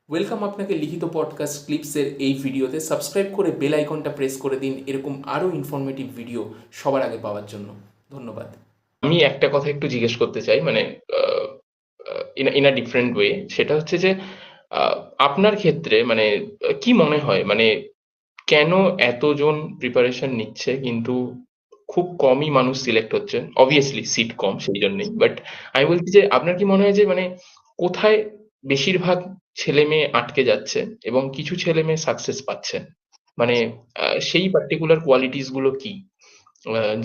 Welcome আপনাকে লিখিত podcast ক্লিপসের এই ভিডিওতে। সাবস্ক্রাইব করে বেল আইকনটা প্রেস করে দিন এরকম আরও ইনফরমেটিভ ভিডিও সবার আগে পাওয়ার জন্য। ধন্যবাদ। আমি একটা কথা একটু জিজ্ঞেস করতে চাই, মানে ইন আ ডিফারেন্ট ওয়ে। সেটা হচ্ছে যে আহ, আপনার ক্ষেত্রে মানে কি মনে হয়, মানে কেন এতজন প্রিপারেশন নিচ্ছে কিন্তু খুব কমই মানুষ সিলেক্ট হচ্ছে? অবভিয়াসলি সিট কম, সেই জন্যই। বাট আমি বলছি যে আপনার কি মনে হয় যে মানে কোথায় বেশিরভাগ ছেলে মেয়ে আটকে যাচ্ছে এবং কিছু ছেলে মেয়ে সাকসেস পাচ্ছে? মানে সেই পার্টিকুলার কোয়ালিটিস গুলো কি,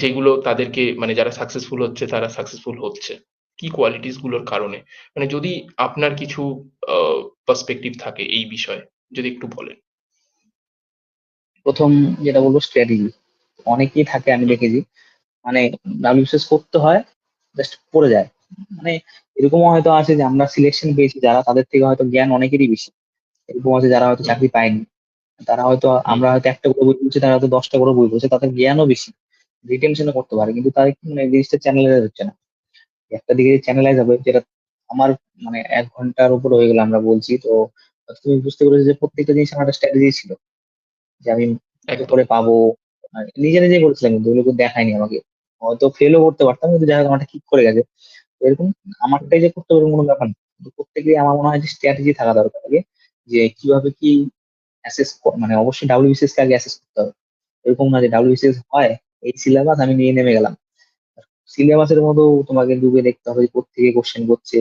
যেগুলো তাদেরকে, মানে যারা সাকসেসফুল হচ্ছে তারা সাকসেসফুল হচ্ছে কি কোয়ালিটিস গুলোর কারণে? মানে যদি আপনার কিছু পার্সপেক্টিভ থাকে এই বিষয়ে, যদি একটু বলেন। প্রথম যেটা বলবো স্ট্র্যাটেজি। অনেকেই থাকে আমি হুম। দেখেছি, মানে ডাব্লিউবিসিএস করতে হয়, জাস্ট পড়ে যায়। মানে এরকমও হয়তো আছে যে আমরা সিলেকশন পেয়েছি যারা, তাদের থেকে হয়তো জ্ঞান অনেকেরই বেশি। এরকম আছে যারা হয়তো হুম। চাকরি পায়নি, তারা হয়তো, হুম। আমরা হয়তো একটা করে বই পড়ছি, তারা হয়তো 10টা করে বই পড়ছে, তাদের জ্ঞানও বেশি, রিটেনশনও করতে পারে, কিন্তু তাদের কি মানে জিনিসটা চ্যানেলাইজ হচ্ছে না। একটা দিকে চ্যানেলাইজ হবে, যেটা আমার মানে 1 ঘন্টার উপর হয়ে গেল আমরা বলছি তো। তুমি বুঝতে পেরেছো যে প্রত্যেকটা জিনিস আমার একটা স্ট্র্যাটেজি ছিল, যে আমি কি একদম। করে পাবো। আর নিজে নিজে করেছিলাম, কিন্তু ওগুলো কেউ দেখায়নি আমাকে। হয়তো ফেলও করতে পারতাম, কিন্তু যাই হোক আমারটা ঠিক করে গেছে। তো এরকম আমারটাই যে করতে পারবো কোনো ব্যাপার না, কিন্তু প্রত্যেকেরই আমার মনে হয় যে স্ট্র্যাটেজি থাকা দরকার আগে, যে কিভাবে কি অ্যাসেস, মানে অবশ্যই ডাব্লিউবিসিএস কে আগে অ্যাসেস করতে হবে। এরকম না যে ডাব্লিউবিসিএস হয়, এই সিলেবাস আমি নিয়ে নেমে গেলাম। সিলেবাসের মতো তোমাকে ডুবে দেখতে হবে যে কোত্থেকে কোশ্চেন করছে,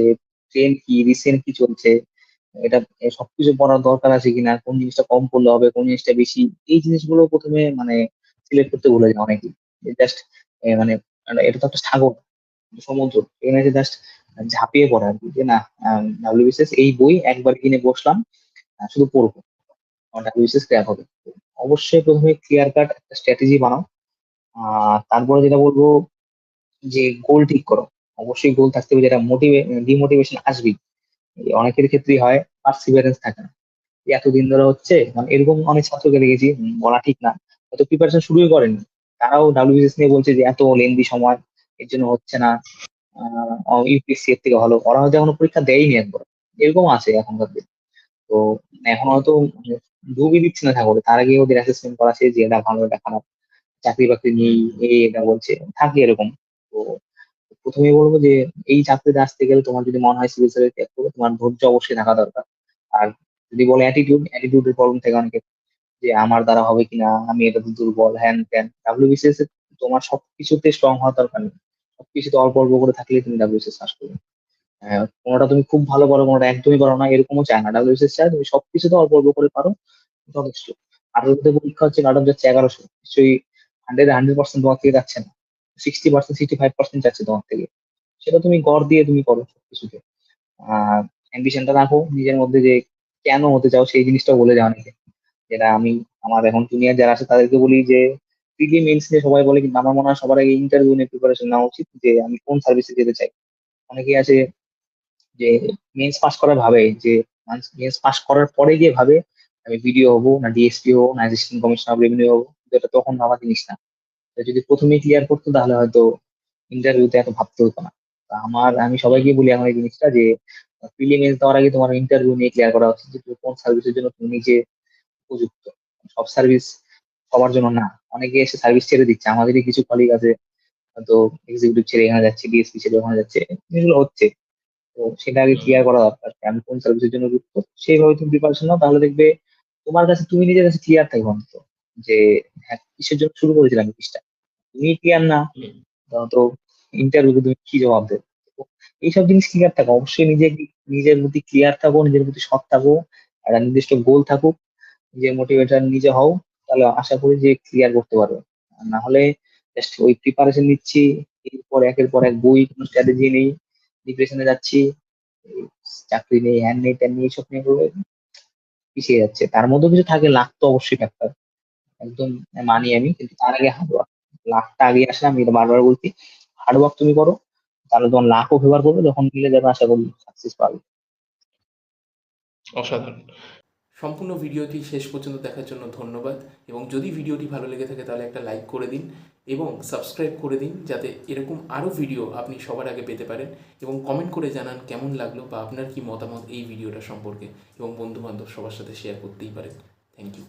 ট্রেন্ড কি, রিসেন্ট কি চলছে, এটা সবকিছু পড়ার দরকার আছে কিনা, কোন জিনিসটা কম পড়লে হবে, কোন জিনিসটা বেশি। এই জিনিসগুলো প্রথমে মানে সিলেক্ট করতে ভুলে যায় অনেকেই। জাস্ট মানে মানে এটা তো একটা সাগর, সমুদ্র, এখানে যে জাস্ট ঝাঁপিয়ে পড়ে আর কি, যে না ডাব্লিউবিসিএস এই বই একবার কিনে বসলাম, শুধু পড়বো, আমার ডাব্লিউবিসিএস ক্র্যাক হবে। তো অবশ্যই প্রথমে ক্লিয়ার কাট একটা স্ট্র্যাটেজি বানাও। তারপরে যেটা বলবো, যে গোল ঠিক করো। অবশ্যই গোল থাকতে হবে, যেটা ডিমোটিভেশন আসবেই। এই অনেকের ক্ষেত্রেই হয়, পার্সিভারেন্স থাকে না। এই এতদিন ধরে হচ্ছে, মানে এরকম অনেক ছাত্রকে দেখেছি, বলা ঠিক না, হয়তো প্রিপারেশন শুরুই করেনি, তারাও ডাব্লিউবিসিএস নিয়ে বলছে যে এত লেন্দি সময়, এর জন্য হচ্ছে না। ইউপিএসসি এর থেকে ভালো, ওরা হয়তো এখনো পরীক্ষা দেয়নি একবার। এরকম আছে এখনকার দিনে। তো এখন হয়তো মানে ডুবই দিচ্ছে না ঠাকুরে, তার আগে ওদের অ্যাসেসমেন্ট করা আছে যে এটা ভালো এটা খারাপ, চাকরি বাকরি নেই, এটা বলছে, থাকে এরকম। তো প্রথমে বলবো যে এই চাকরিতে আসতে গেলে তোমার যদি মনে হয় সিভিল সার্ভিস ত্যাগ করবে, তোমার ধৈর্য অবশ্যই থাকা দরকার। আর যদি বলে অ্যাটিটিউডের প্রবলেম থাকে অনেকে, যে আমার দ্বারা হবে কিনা, আমি এটা দুর্বল, হ্যান ত্যান। ডাব্লিউবিসিএস এ তোমার সবকিছুতে স্ট্রং হওয়ার দরকার নেই। সবকিছুতে অল্প অল্প করে থাকলে তুমি ডাব্লিউবিসিএস পাস করবে। কোনোটা তুমি খুব ভালো পারো, কোনোটা একদমই পারো না, এরকমও চায় না। ডাব্লিউবিসিএস চায় তুমি সবকিছুতে অল্প অল্প করে পারো, যথেষ্ট। আর ওদের পরীক্ষা হচ্ছে কাট অফ যাচ্ছে 1100, নিশ্চয়ই 100% তোমার থেকে যাচ্ছে না, 60%, 65% যাচ্ছে তোমার থেকে। সেটা তুমি গড় দিয়ে তুমি করো সবকিছুতে। অ্যাম্বিশনটা রাখো নিজের মধ্যে, যে কেন হতে চাও সেই জিনিসটা বলে যাও অনেকে। যেটা আমি, আমার এখন জুনিয়র যারা আছে তাদেরকে বলি যে প্রিলি মেন্স নিয়ে সবাই বলে, কিন্তু আমার মনে হয় সবার আগে ইন্টারভিউ নিয়ে প্রিপারেশন নেওয়া উচিত, যে আমি কোন সার্ভিসে যেতে চাই। অনেকেই আছে যে মেন্স পাস করার ভাবে, যে মেন্স পাস করার পরে গিয়ে ভাবে আমি বিডিও হবো, না ডিএসপি হবো, না অ্যাসিস্ট্যান্ট কমিশনার অফ রেভিনিউ হবো। কিন্তু এটা তখন ভাবা জিনিস না। তো যদি প্রথমেই ক্লিয়ার করতো তাহলে হয়তো ইন্টারভিউতে এত ভাবতে হতো না। তা আমি হুম। সবাইকে বলি এখন এই জিনিসটা, যে প্রিলিমিনারি দেওয়ার আগে তোমার ইন্টারভিউ নিয়ে ক্লিয়ার করা উচিত, যে তুমি কোন সার্ভিসের জন্য তুমি নিজে উপযুক্ত। সব সার্ভিস সবার জন্য না। অনেকে এসে সার্ভিস ছেড়ে দিচ্ছে, আমাদেরই কিছু কলিগ আছে হয়তো এক্সিকিউটিভ ছেড়ে এখানে যাচ্ছে, ডিএসপি ছেড়ে ওখানে যাচ্ছে, এগুলো হচ্ছে। তো সেটা আগে হুম। ক্লিয়ার করা দরকার, যে আমি কোন সার্ভিসের জন্য যুক্ত। সেইভাবে তুমি প্রিপারেশন নাও, তাহলে দেখবে তোমার কাছে, তুমি নিজের কাছে ক্লিয়ার থাকবে অন্তত, যে হ্যাঁ কিসের জন্য শুরু করেছিলাম জিনিসটা। তুমি ক্লিয়ার না, হুম। তো ইন্টারভিউ তুমি কি জবাব দেবে। তো এইসব জিনিস ক্লিয়ার থাকো, অবশ্যই নিজের প্রতি ক্লিয়ার থাকো, নিজের প্রতি সৎ থাকো, একটা নির্দিষ্ট গোল থাকুক, যে মোটিভেটার নিজে হও। তাহলে আশা করি যে ক্লিয়ার করতে পারবে। আর না হলে জাস্ট ওই প্রিপারেশন নিচ্ছি, এরপর একের পর এক বই, কোনো স্ট্র্যাটেজি নেই, ডিপ্রেশনে যাচ্ছি, এই চাকরি নেই, হ্যান নেই, ত্যান নেই, সব নিয়ে করে পিছিয়ে যাচ্ছে। তার মধ্যে কিছু থাকে, লাখ তো অবশ্যই ফ্যাক্টর, একদম মানি আমি, কিন্তু তার আগে হার্ডওয়ার্ক। লাখটা আগে আসলে, আমি এটা বারবার বলছি, হার্ডওয়ার্ক তুমি করো, তাহলে তোমার লাখও ফেভার করবে, যখন মিলে যাবে আশা করি সাকসেস পাবে। অসাধারণ। সম্পূর্ণ ভিডিওটি শেষ পর্যন্ত দেখার জন্য ধন্যবাদ, এবং যদি ভিডিওটি ভালো লেগে থাকে তাহলে একটা লাইক করে দিন এবং সাবস্ক্রাইব করে দিন, যাতে এরকম আরও ভিডিও আপনি সবার আগে পেতে পারেন। এবং কমেন্ট করে জানান কেমন লাগলো বা আপনার কি মতামত এই ভিডিওটা সম্পর্কে, এবং বন্ধুবান্ধব সবার সাথে শেয়ার করতেই পারেন। Thank you.